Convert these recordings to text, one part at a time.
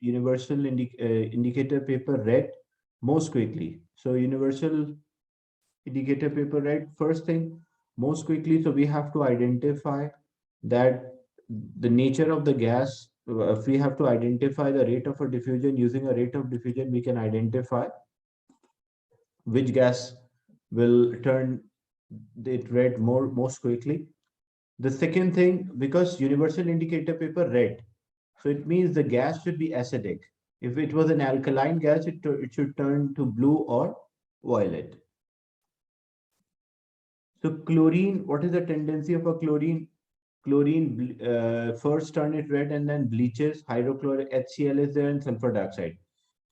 universal indicator paper red most quickly? So universal indicator paper red, first thing, most quickly. So we have to identify that the nature of the gas. If we have to identify the rate of a diffusion, using a rate of diffusion, we can identify which gas will turn it red most quickly. The second thing, because universal indicator paper red, so it means the gas should be acidic. If it was an alkaline gas, it should turn to blue or violet. So chlorine, what is the tendency of a chlorine? Chlorine first turn it red and then bleaches. Hydrochloric HCl is there and sulfur dioxide.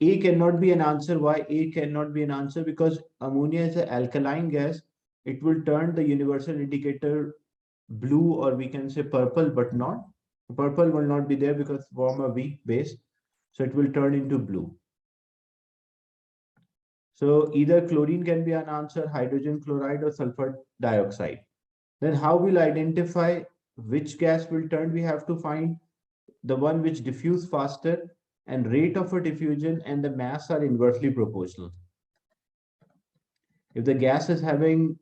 A cannot be an answer. Why A cannot be an answer? Because ammonia is an alkaline gas. It will turn the universal indicator blue, or we can say purple, but not. Purple will not be there because form a weak base. So it will turn into blue. So either chlorine can be an answer, hydrogen chloride or sulfur dioxide. Then how we'll identify which gas will turn? We have to find the one which diffuse faster, and rate of a diffusion and the mass are inversely proportional. If the gas is having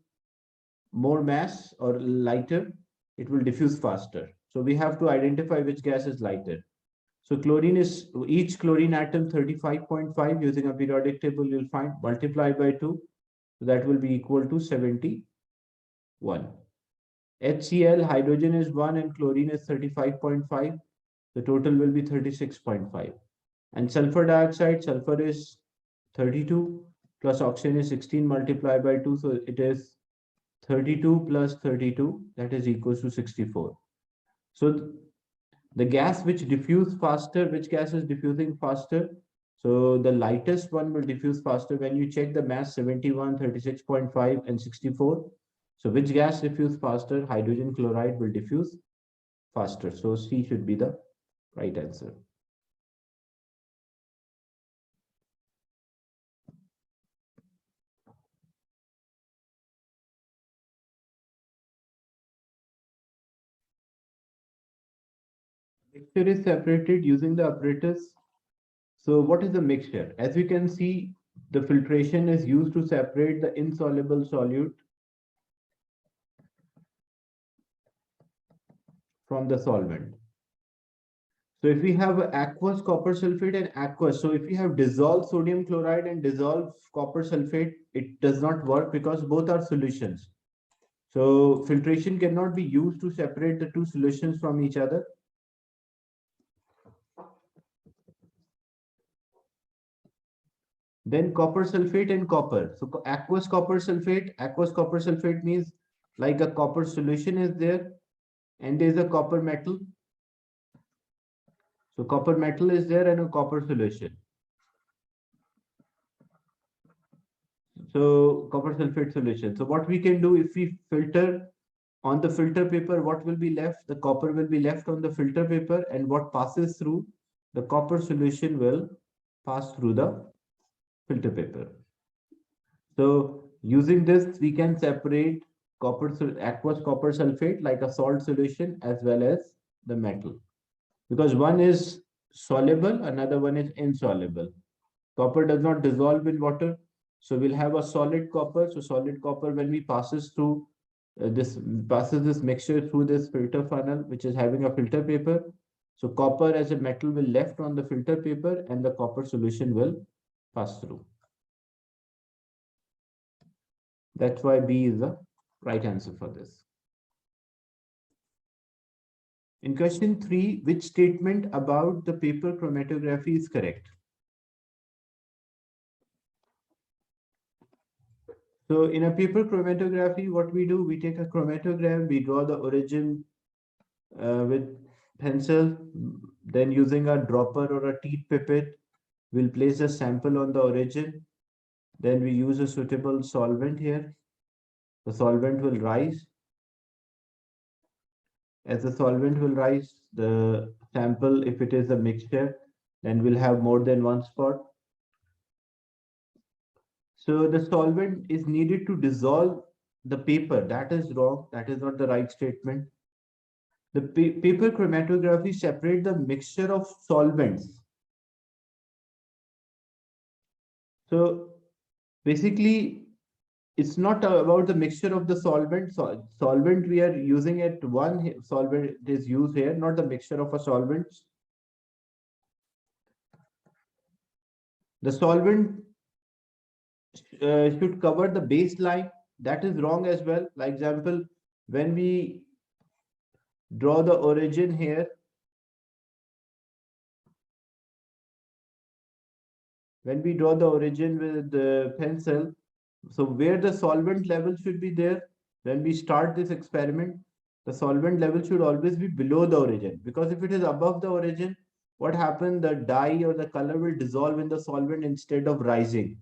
more mass or lighter, it will diffuse faster. So we have to identify which gas is lighter. So chlorine is, each chlorine atom 35.5, using a periodic table you'll find, multiply by 2. So that will be equal to 71. HCl, hydrogen is 1 and chlorine is 35.5. The total will be 36.5. And sulfur dioxide, sulfur is 32 plus oxygen is 16 multiplied by 2. So it is 32 plus 32, that is equals to 64. So the gas which diffuse faster, which gas is diffusing faster? So the lightest one will diffuse faster. When you check the mass 71, 36.5 and 64. So which gas diffuse faster? Hydrogen chloride will diffuse faster. So C should be the right answer. Mixture is separated using the apparatus. So what is the mixture? As we can see, the filtration is used to separate the insoluble solute from the solvent. So if we have aqueous copper sulfate and aqueous, so if we have dissolved sodium chloride and dissolved copper sulfate, it does not work because both are solutions. So filtration cannot be used to separate the two solutions from each other. Then copper sulfate and copper. So aqueous copper sulfate means like a copper solution is there and there is a copper metal. So copper metal is there and a copper solution. So copper sulfate solution. So what we can do, if we filter on the filter paper, what will be left? The copper will be left on the filter paper, and what passes through the copper solution will pass through the filter paper. So using this, we can separate aqueous copper sulfate like a salt solution as well as the metal, because one is soluble, another one is insoluble. Copper does not dissolve in water, so we'll have a solid copper. So solid copper, when we passes through this mixture through this filter funnel, which is having a filter paper. So copper as a metal will left on the filter paper and the copper solution will pass through. That's why B is the right answer for this. In question 3, which statement about the paper chromatography is correct? So in a paper chromatography, what we do, we take a chromatogram, we draw the origin with pencil, then using a dropper or a teat pipette, we'll place a sample on the origin. Then we use a suitable solvent here. The solvent will rise. As the solvent will rise, the sample, if it is a mixture, then we'll have more than one spot. So the solvent is needed to dissolve the paper. That is wrong. That is not the right statement. The paper chromatography separate the mixture of solvents. So basically, it's not about the mixture of the solvent. Solvent we are using at one solvent is used here, not the mixture of a solvent. The solvent should cover the baseline. That is wrong as well. Like example, when we draw the origin here, when we draw the origin with the pencil, so where the solvent level should be there, when we start this experiment, the solvent level should always be below the origin, because if it is above the origin, what happens? The dye or the color will dissolve in the solvent instead of rising.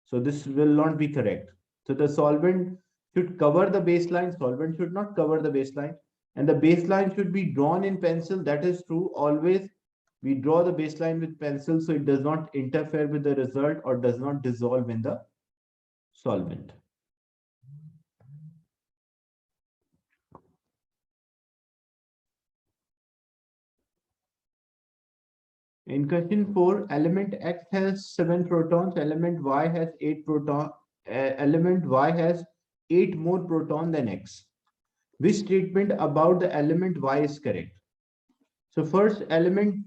So this will not be correct. So the solvent should cover the baseline, solvent should not cover the baseline. And the baseline should be drawn in pencil. That is true. Always we draw the baseline with pencil so it does not interfere with the result or does not dissolve in the solvent. In question 4, element X has 7 protons, element Y has 8 protons, element Y has 8 more proton than X. Which statement about the element Y is correct? So first element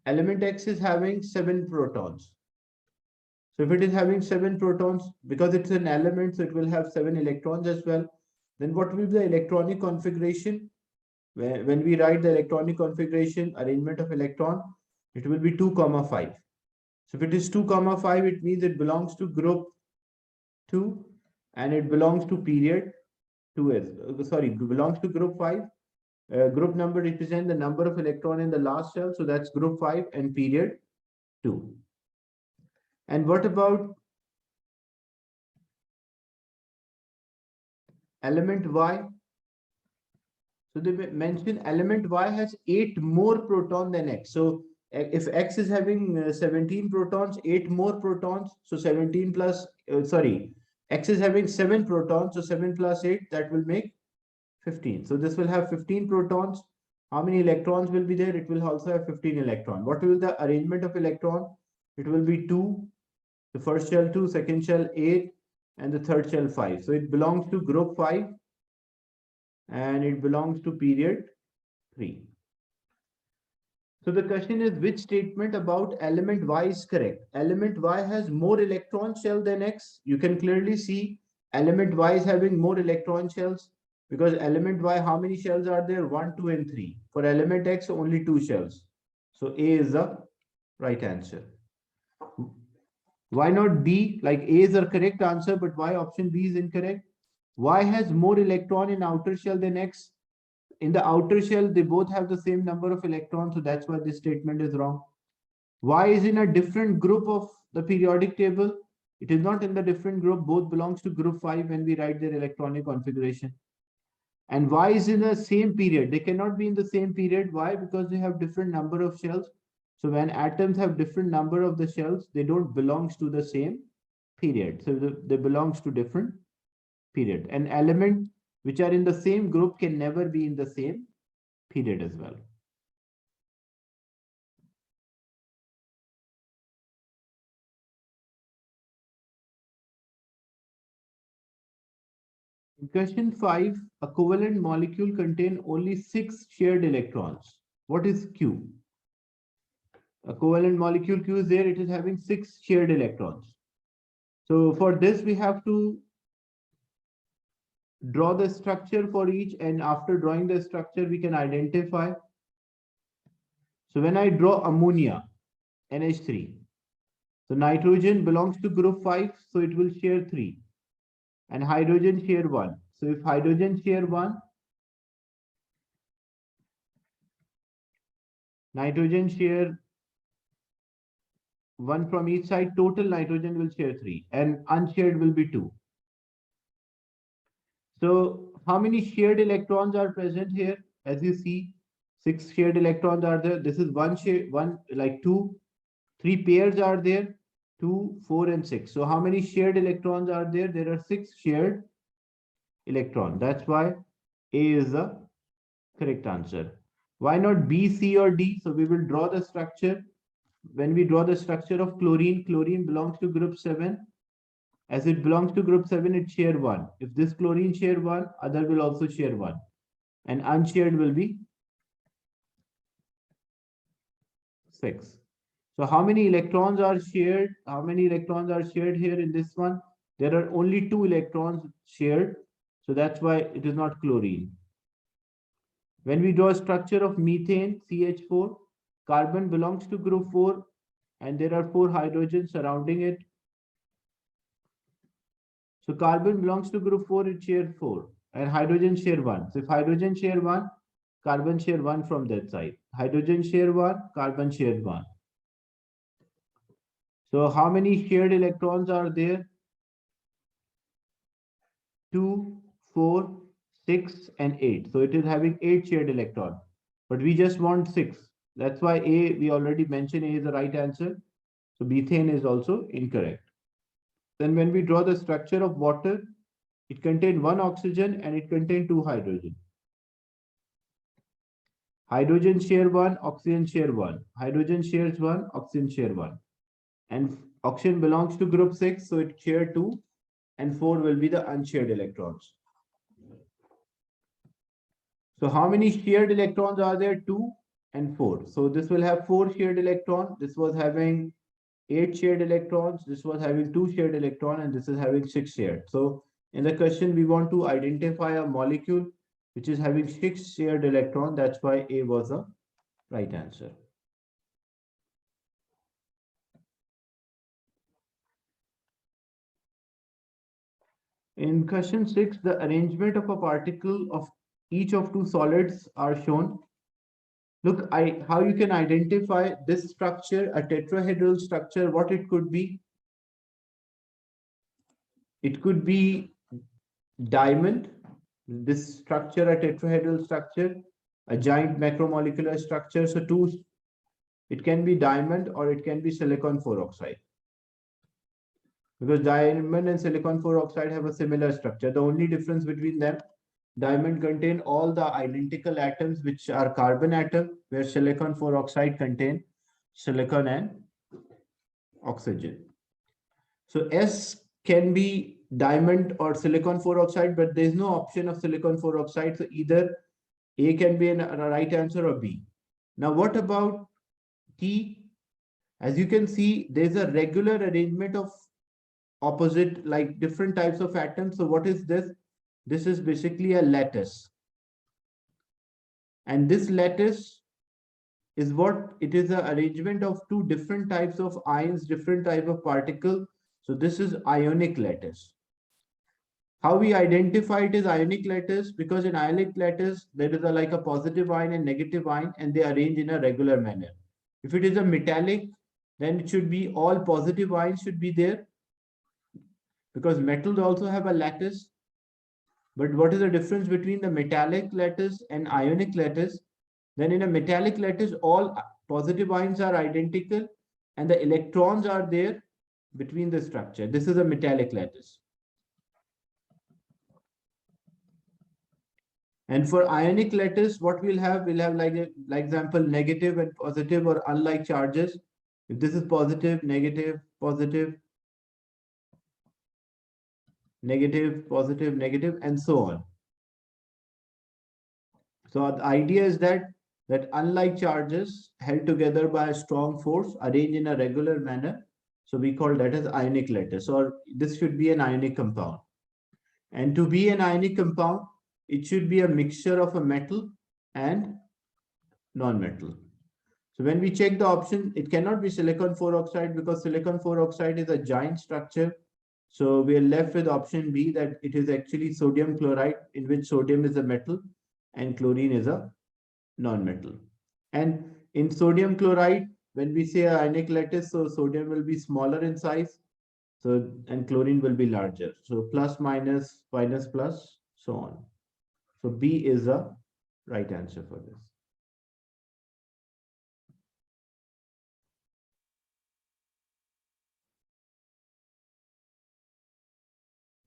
X is having 7 protons. So if it is having 7 protons, because it's an element, so it will have 7 electrons as well. Then what will be the electronic configuration? When we write the electronic configuration, arrangement of electron, it will be 2, 5. So if it is 2, 5, it means it belongs to group 2 and it belongs to period 2s. Sorry, belongs to group 5. Group number represents the number of electron in the last shell. So that's group 5 and period 2. And what about element Y? So they mention element Y has 8 more proton than X. So if X is having 17 protons, 8 more protons. So 17 plus, X is having 7 protons. So 7 plus 8, that will make 15. So this will have 15 protons. How many electrons will be there? It will also have 15 electrons. What will the arrangement of electron? It will be 2, the first shell 2, second shell 8, and the third shell 5. So it belongs to group 5 and it belongs to period 3. So the question is, which statement about element Y is correct? Element Y has more electron shell than X. You can clearly see element Y is having more electron shells, because element Y, how many shells are there? 1, 2, and 3. For element X, only 2 shells. So A is the right answer. Why not B? Like A is the correct answer, but why option B is incorrect? Y has more electron in outer shell than X. In the outer shell, they both have the same number of electrons, so that's why this statement is wrong. Y is in a different group of the periodic table. It is not in the different group. Both belongs to group 5 when we write their electronic configuration. And Y is in the same period. They cannot be in the same period. Why? Because they have different number of shells. So when atoms have different number of the shells, they don't belongs to the same period. So they belongs to different period. An element which are in the same group can never be in the same period as well. In question 5, a covalent molecule contains only 6 shared electrons. What is Q? A covalent molecule Q is there, it is having 6 shared electrons. So for this, we have to draw the structure for each, and after drawing the structure, we can identify. So when I draw ammonia, NH3, so nitrogen belongs to group 5, so it will share 3. And hydrogen share 1. So if hydrogen share 1, nitrogen share 1 from each side, total nitrogen will share 3 and unshared will be 2. So how many shared electrons are present here? As you see, 6 shared electrons are there. This is one share, one like 2, 3 pairs are there, 2, 4, and 6. So how many shared electrons are there? There are 6 shared electrons. That's why A is the correct answer. Why not B, C, or D? So we will draw the structure. when we draw the structure of chlorine, chlorine belongs to group 7. As it belongs to group 7, it share 1. If this chlorine share 1, other will also share 1. And unshared will be 6. So how many electrons are shared? How many electrons are shared here in this one? There are only 2 electrons shared. So that's why it is not chlorine. When we draw a structure of methane, CH4, carbon belongs to group 4 and there are 4 hydrogens surrounding it. So carbon belongs to group 4, it share 4 and hydrogen share 1. So if hydrogen share 1, carbon share 1 from that side. Hydrogen share 1, carbon share 1. So how many shared electrons are there? 2, 4, 6 and 8. So it is having 8 shared electrons. But we just want 6. That's why A, we already mentioned A is the right answer. So methane is also incorrect. Then when we draw the structure of water, it contains 1 oxygen and it contains 2 hydrogen. Hydrogen share 1, oxygen share 1. Hydrogen shares 1, oxygen share 1. And oxygen belongs to group 6, so it share 2 and 4 will be the unshared electrons. So how many shared electrons are there? 2 and 4. So this will have 4 shared electrons. This was having 8 shared electrons. This was having 2 shared electrons and this is having 6 shared. So in the question, we want to identify a molecule which is having 6 shared electrons. That's why A was the right answer. In question 6, the arrangement of a particle of each of 2 solids are shown. Look, how you can identify this structure, a tetrahedral structure, what it could be. It could be diamond, this structure, a tetrahedral structure, a giant macromolecular structure. So it can be diamond or it can be silicon 4 oxide. Because diamond and silicon 4 oxide have a similar structure. The only difference between them, diamond contain all the identical atoms which are carbon atom, where silicon 4 oxide contain silicon and oxygen. So S can be diamond or silicon 4 oxide, but there is no option of silicon 4 oxide. So either A can be a right answer or B. Now what about T? As you can see, there's a regular arrangement of opposite, like different types of atoms. So what is this? This is basically a lattice. And this lattice is what it is, an arrangement of 2 different types of ions, different type of particle. So this is ionic lattice. How we identify it is ionic lattice, because in ionic lattice there is like a positive ion and negative ion and they arrange in a regular manner. If it is a metallic, then it should be all positive ions should be there, because metals also have a lattice. But what is the difference between the metallic lattice and ionic lattice? Then in a metallic lattice, all positive ions are identical and the electrons are there between the structure. This is a metallic lattice. And for ionic lattice, what we'll have like example, negative and positive or unlike charges. If this is positive, negative, positive, negative, positive, negative, and so on. So the idea is that unlike charges held together by a strong force arranged in a regular manner. So we call that as ionic lattice, or this should be an ionic compound. And to be an ionic compound, it should be a mixture of a metal and non-metal. So when we check the option, it cannot be silicon 4 oxide because silicon 4 oxide is a giant structure. So we are left with option B, that it is actually sodium chloride, in which sodium is a metal and chlorine is a non-metal. And in sodium chloride, when we say ionic lattice, so sodium will be smaller in size, so and chlorine will be larger. So plus, minus, minus, plus, so on. So B is the right answer for this.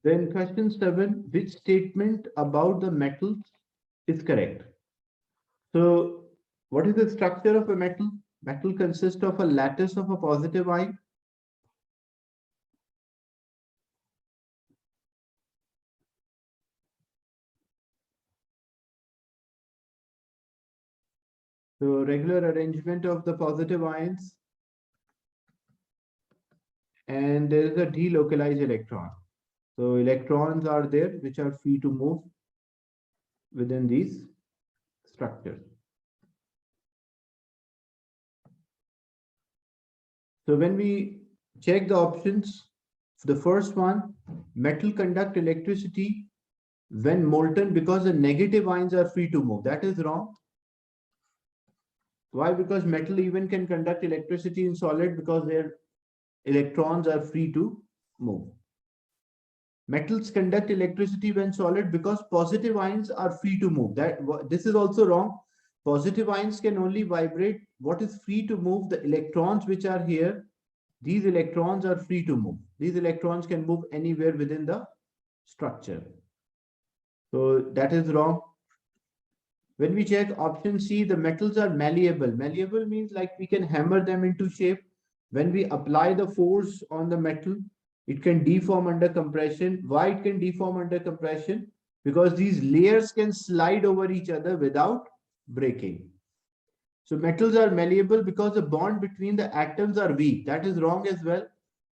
Then question 7, which statement about the metals is correct? So what is the structure of a metal? Metal consists of a lattice of a positive ion. So regular arrangement of the positive ions, and there is a delocalized electron. So electrons are there which are free to move within these structures. So when we check the options, the first one, metal conduct electricity when molten because the negative ions are free to move. That is wrong. Why? Because metal even can conduct electricity in solid because their electrons are free to move. Metals conduct electricity when solid because positive ions are free to move. This is also wrong. Positive ions can only vibrate. What is free to move? The electrons which are here. These electrons are free to move. These electrons can move anywhere within the structure. So that is wrong. When we check option C, the metals are malleable. Malleable means like we can hammer them into shape. When we apply the force on the metal, it can deform under compression. Why it can deform under compression? Because these layers can slide over each other without breaking. So metals are malleable because the bond between the atoms are weak. That is wrong as well.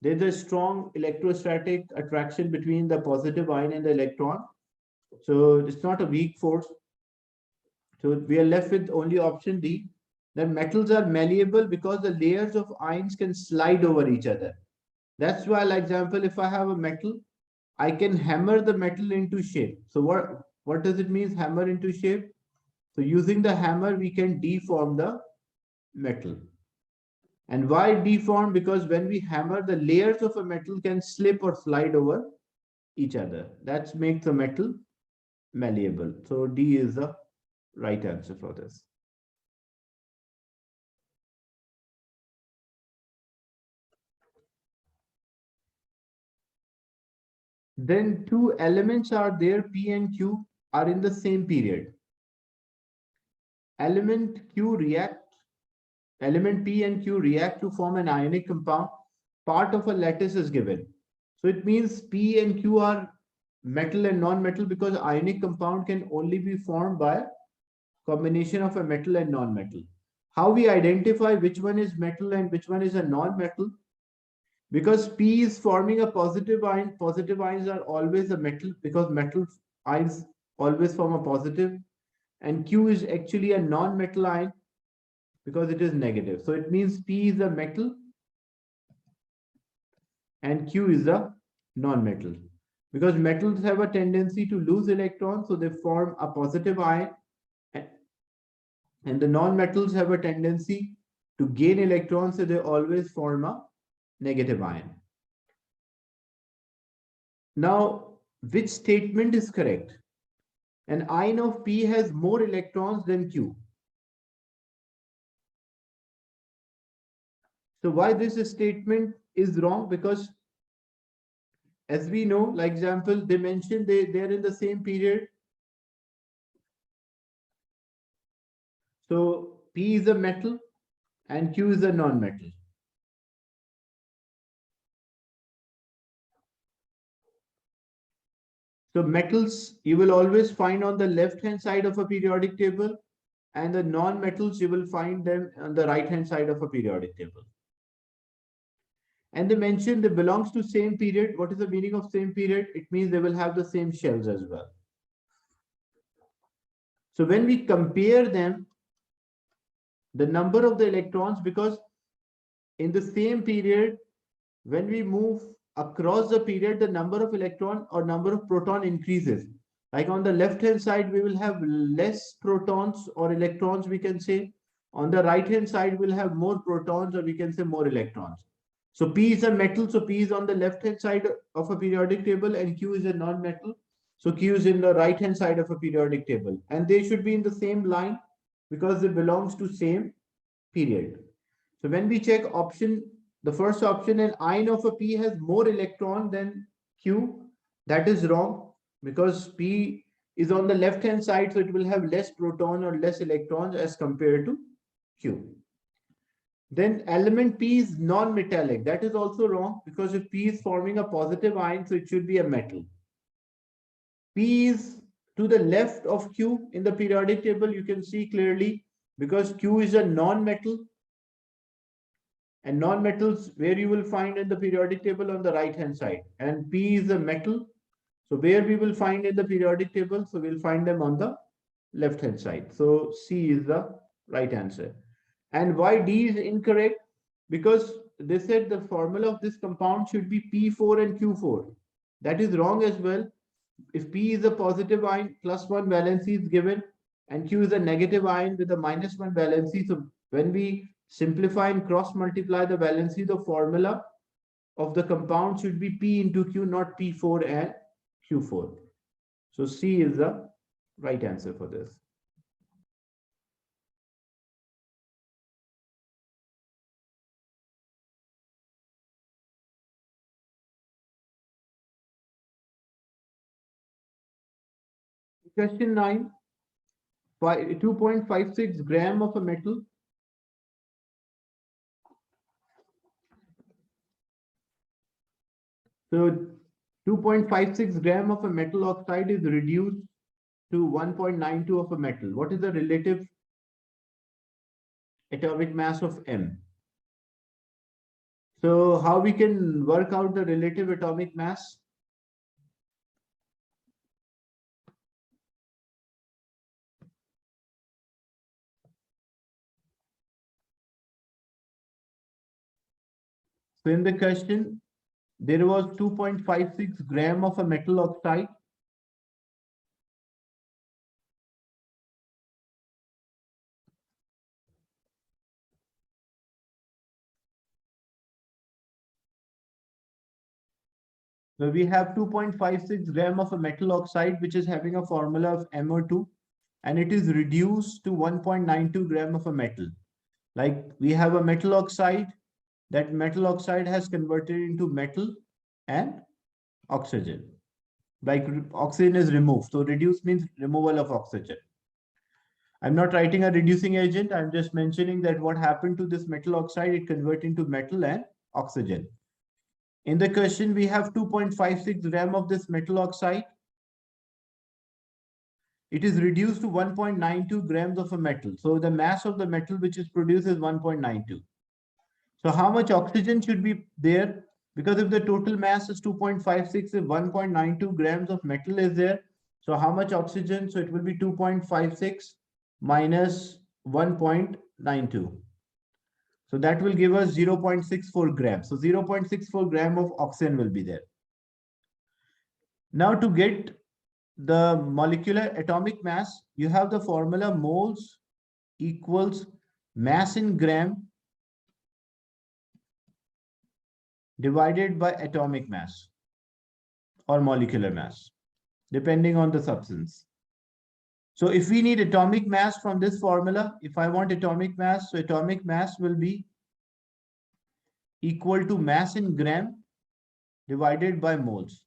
There's a strong electrostatic attraction between the positive ion and the electron. So it's not a weak force. So we are left with only option D. That metals are malleable because the layers of ions can slide over each other. That's why, like example, if I have a metal, I can hammer the metal into shape. So what does it mean, hammer into shape? So using the hammer, we can deform the metal. And why deform? Because when we hammer, the layers of a metal can slip or slide over each other. That makes the metal malleable. So D is the right answer for this. Then two elements are there, P and Q, are in the same period. Element P and Q react to form an ionic compound. Part of a lattice is given. So it means P and Q are metal and non-metal because ionic compound can only be formed by combination of a metal and non-metal. How we identify which one is metal and which one is a non-metal? Because P is forming a positive ion. Positive ions are always a metal because metal ions always form a positive. And Q is actually a non-metal ion because it is negative. So it means P is a metal and Q is a non-metal. Because metals have a tendency to lose electrons, so they form a positive ion. And the non-metals have a tendency to gain electrons, so they always form a negative ion. Now, which statement is correct? An ion of P has more electrons than Q. So why this statement is wrong? Because as we know, like example, they mentioned they're in the same period. So P is a metal and Q is a non-metal. So metals you will always find on the left-hand side of a periodic table, and the non-metals you will find them on the right-hand side of a periodic table. And they mentioned they belongs to same period. What is the meaning of same period? It means they will have the same shells as well. So when we compare them, the number of the electrons, because in the same period, when we move across the period, the number of electron or number of proton increases. Like on the left hand side, we will have less protons or electrons, we can say. On the right hand side, we'll have more protons, or we can say more electrons. So P is a metal, so P is on the left hand side of a periodic table, and Q is a non-metal. So Q is in the right hand side of a periodic table, and they should be in the same line because they belongs to same period. So when we check option, the first option, an ion of a P has more electron than Q, that is wrong because P is on the left hand side, so it will have less proton or less electrons as compared to Q. Then element P is non-metallic. That is also wrong because if P is forming a positive ion, so it should be a metal. P is to the left of Q in the periodic table. You can see clearly because Q is a non-metal, and non-metals where you will find in the periodic table on the right hand side, and P is a metal. So where we will find in the periodic table, so we'll find them on the left hand side. So C is the right answer. And why D is incorrect? Because they said the formula of this compound should be P4 and Q4. That is wrong as well. If P is a positive ion, +1 valency is given, and Q is a negative ion with a -1 valency. So when we simplify and cross multiply the valency, the formula of the compound should be P into Q, not P4 and Q4. So C is the right answer for this. Question 9, 2.56 gram of a metal. So 2.56 gram of a metal oxide is reduced to 1.92 of a metal. What is the relative atomic mass of M? So how we can work out the relative atomic mass? So in the question, there was 2.56 gram of a metal oxide. So we have 2.56 gram of a metal oxide, which is having a formula of MO2, and it is reduced to 1.92 gram of a metal. Like we have a metal oxide, that metal oxide has converted into metal and oxygen. Like oxygen is removed. So reduce means removal of oxygen. I'm not writing a reducing agent. I'm just mentioning that what happened to this metal oxide, it converted into metal and oxygen. In the question, we have 2.56 gram of this metal oxide. It is reduced to 1.92 grams of a metal. So the mass of the metal which is produced is 1.92. So how much oxygen should be there? Because if the total mass is 2.56, if 1.92 grams of metal is there, so how much oxygen? So it will be 2.56 minus 1.92. So that will give us 0.64 grams. So 0.64 gram of oxygen will be there. Now to get the molecular atomic mass, you have the formula moles equals mass in gram divided by atomic mass or molecular mass, depending on the substance. So if we need atomic mass from this formula, if I want atomic mass, so atomic mass will be equal to mass in gram divided by moles.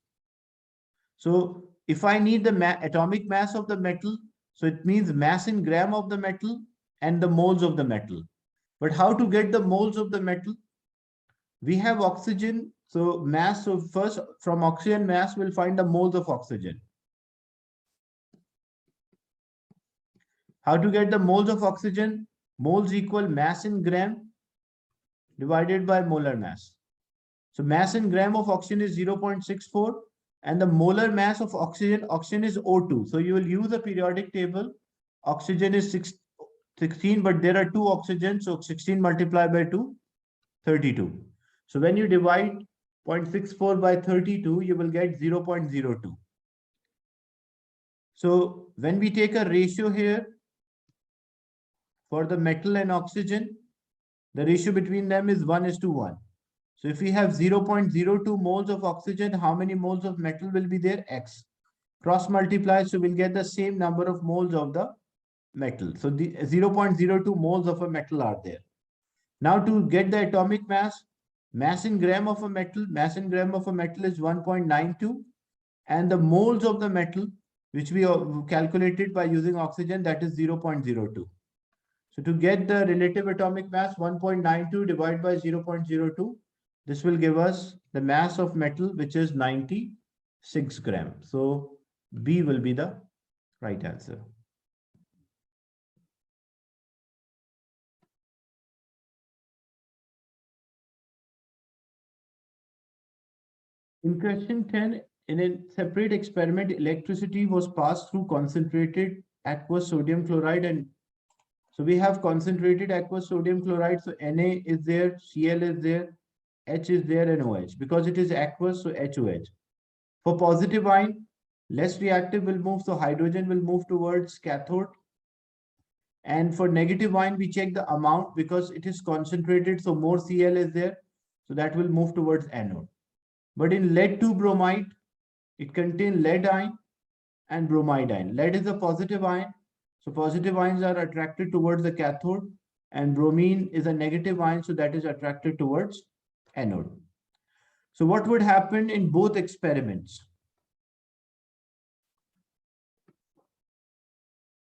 So if I need the atomic mass of the metal, so it means mass in gram of the metal and the moles of the metal. But how to get the moles of the metal? We have oxygen, so mass, so first from oxygen mass, we'll find the moles of oxygen. How to get the moles of oxygen? Moles equal mass in gram divided by molar mass. So mass in gram of oxygen is 0.64 and the molar mass of oxygen is O2. So you will use a periodic table. Oxygen is 16, but there are two oxygens, so 16 multiplied by 2, 32. So when you divide 0.64 by 32, you will get 0.02. So when we take a ratio here for the metal and oxygen, the ratio between them is 1:1. So if we have 0.02 moles of oxygen, how many moles of metal will be there? X. Cross multiply, so we'll get the same number of moles of the metal. So the 0.02 moles of a metal are there. Now to get the atomic mass, mass in gram of a metal, mass in gram of a metal is 1.92, and the moles of the metal, which we calculated by using oxygen, that is 0.02. So So to get the relative atomic mass 1.92 divided by 0.02, this will give us the mass of metal, which is 96 grams. So B will be the right answer. In question 10, in a separate experiment, electricity was passed through concentrated aqueous sodium chloride. And so we have concentrated aqueous sodium chloride. So Na is there, Cl is there, H is there, and OH. Because it is aqueous, so HOH. For positive ion, less reactive will move, so hydrogen will move towards cathode. And for negative ion, we check the amount because it is concentrated, so more Cl is there, so that will move towards anode. But in lead 2 bromide, it contains lead ion and bromide ion. Lead is a positive ion, so positive ions are attracted towards the cathode, and bromine is a negative ion, so that is attracted towards anode. So what would happen in both experiments?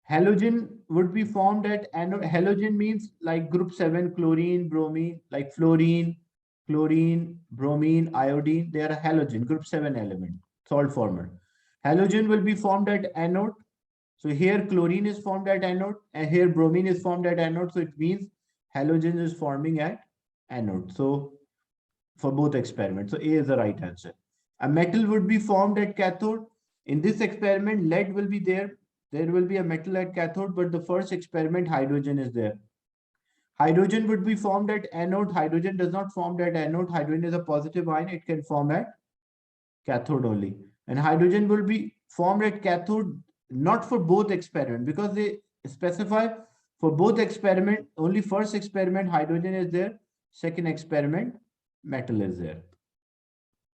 Halogen would be formed at anode. Halogen means like group 7, chlorine, bromine, like fluorine, chlorine, bromine, iodine. They are a halogen, group 7 element, salt former. Halogen will be formed at anode. So here chlorine is formed at anode, and here bromine is formed at anode. So it means halogen is forming at anode. So for both experiments, so A is the right answer. A metal would be formed at cathode. In this experiment, lead will be there. There will be a metal at cathode, but the first experiment, hydrogen is there. Hydrogen would be formed at anode. Hydrogen does not form at anode. Hydrogen is a positive ion. It can form at cathode only. And hydrogen will be formed at cathode, not for both experiments, because they specify for both experiment, only first experiment hydrogen is there, second experiment metal is there.